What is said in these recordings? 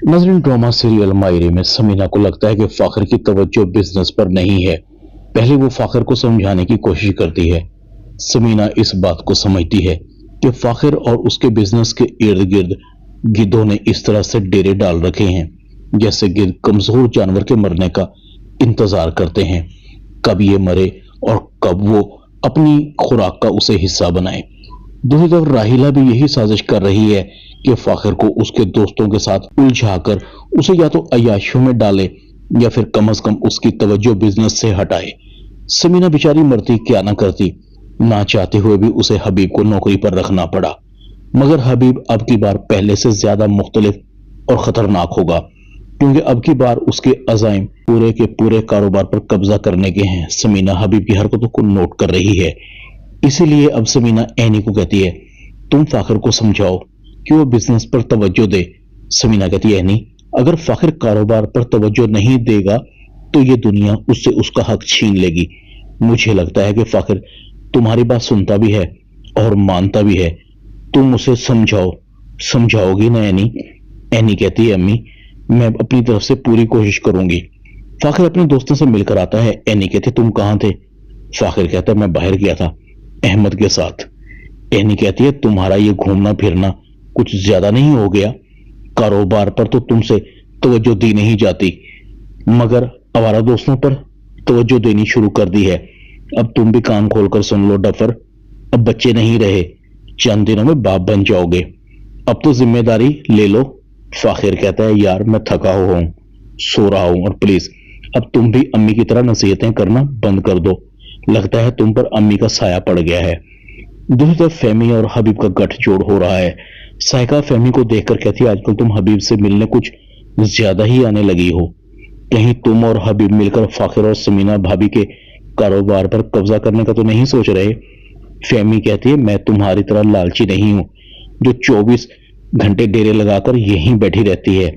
नाज़रीन, drama serial मायरे में समीना को लगता है कि फाखर की तवज्जो बिजनेस पर नहीं है। पहले वो फाखर को समझाने की कोशिश करती है। समीना इस बात को समझती है कि फाखर और उसके बिजनेस के इर्द गिर्द गिद्धों ने इस तरह से डेरे डाल रखे हैं जैसे गिद्ध कमजोर जानवर के मरने का इंतजार करते हैं, कब ये मरे और कब वो अपनी खुराक का उसे हिस्सा बनाए। दूसरी तरफ राहिला भी यही साजिश कर रही है कि फाखर को उसके दोस्तों के साथ उलझाकर उसे या तो अय्याशियों में डाले या फिर कम से कम उसकी तवज्जो बिजनेस से हटाए। समीना बेचारी मरती क्या ना करती, ना चाहते हुए भी उसे हबीब को नौकरी पर रखना पड़ा। मगर हबीब अब की बार पहले से ज्यादा मुख्तलिफ और खतरनाक होगा, क्योंकि अब की बार उसके अज़ाइम पूरे के पूरे कारोबार पर कब्जा करने के हैं। समीना हबीब की हरकतों को नोट कर रही है, इसीलिए अब समीना एनी को कहती है, तुम फाखर को समझाओ कि वो बिजनेस पर तवज्जो दे। समीना कहती है, एनी, अगर फाखर कारोबार पर तवज्जो नहीं देगा तो ये दुनिया उससे उसका हक छीन लेगी। मुझे लगता है कि फाखर तुम्हारी बात सुनता भी है और मानता भी है। तुम उसे समझाओ, समझाओगी ना एनी? एनी कहती है, अम्मी, मैं अपनी तरफ से पूरी कोशिश करूंगी। फाखर अपने दोस्तों से मिलकर आता है। एनी कहते, तुम कहां थे? फाखर कहता है, मैं बाहर गया था अहमद के साथ। एनी कहती है, तुम्हारा ये घूमना फिरना कुछ ज्यादा नहीं हो गया? कारोबार पर तो तुमसे तवज्जो दी नहीं जाती, मगर आवारा दोस्तों पर तवज्जो देनी शुरू कर दी है। अब तुम भी कान खोलकर सुन लो डफर, अब बच्चे नहीं रहे, चंद दिनों में बाप बन जाओगे, अब तो जिम्मेदारी ले लो। फाखिर कहता है, यार मैं थका हुआ हूं, सो रहा हूं, और प्लीज अब तुम भी अम्मी की तरह नसीहतें करना बंद कर दो। लगता है तुम पर अम्मी का साया पड़ गया है। दूसरी तरफ फहमी और हबीब का गठजोड़ हो रहा है। साइका फहमी को देखकर कहती है, आजकल तुम हबीब से मिलने कुछ ज्यादा ही आने लगी हो। कहीं तुम और हबीब मिलकर फाखिर और समीना भाभी के कारोबार पर कब्जा करने का तो नहीं सोच रहे? फहमी कहती है, मैं तुम्हारी तरह लालची नहीं हूं जो 24 घंटे डेरे लगाकर यहीं बैठी रहती है।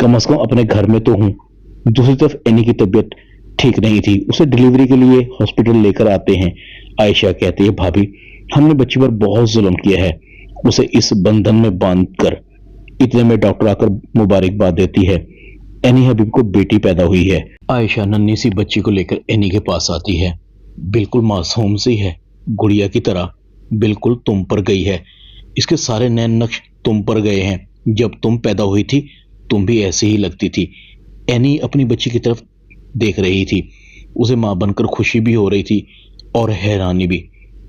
कम से कम अपने घर में तो हूं। दूसरी तरफ एनी की तबीयत ठीक नहीं थी, उसे डिलीवरी के लिए हॉस्पिटल लेकर आते हैं। आयशा कहती है, भाभी, हमने बच्ची पर बहुत जुल्म किया है, उसे इस बंधन में बांध कर। इतने में डॉक्टर आकर मुबारकबाद देती है। एनी हबीब को बेटी पैदा हुई है। आयशा नन्ही सी बच्ची को लेकर एनी के पास आती है। बिल्कुल मासूम सी है, गुड़िया की तरह, बिल्कुल तुम पर गई है। इसके सारे नैन नक्श तुम पर गए हैं। जब तुम पैदा हुई थी तुम भी ऐसी ही लगती थी। एनी अपनी बच्ची की तरफ देख रही थी, उसे मां बनकर खुशी भी हो रही थी और हैरानी भी।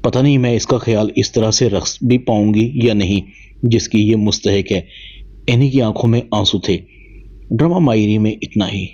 पता नहीं मैं इसका ख्याल इस तरह से रख भी पाऊंगी या नहीं जिसकी ये मुस्तहिक है। एनी की आंखों में आंसू थे। ड्रामा मायरी में इतना ही।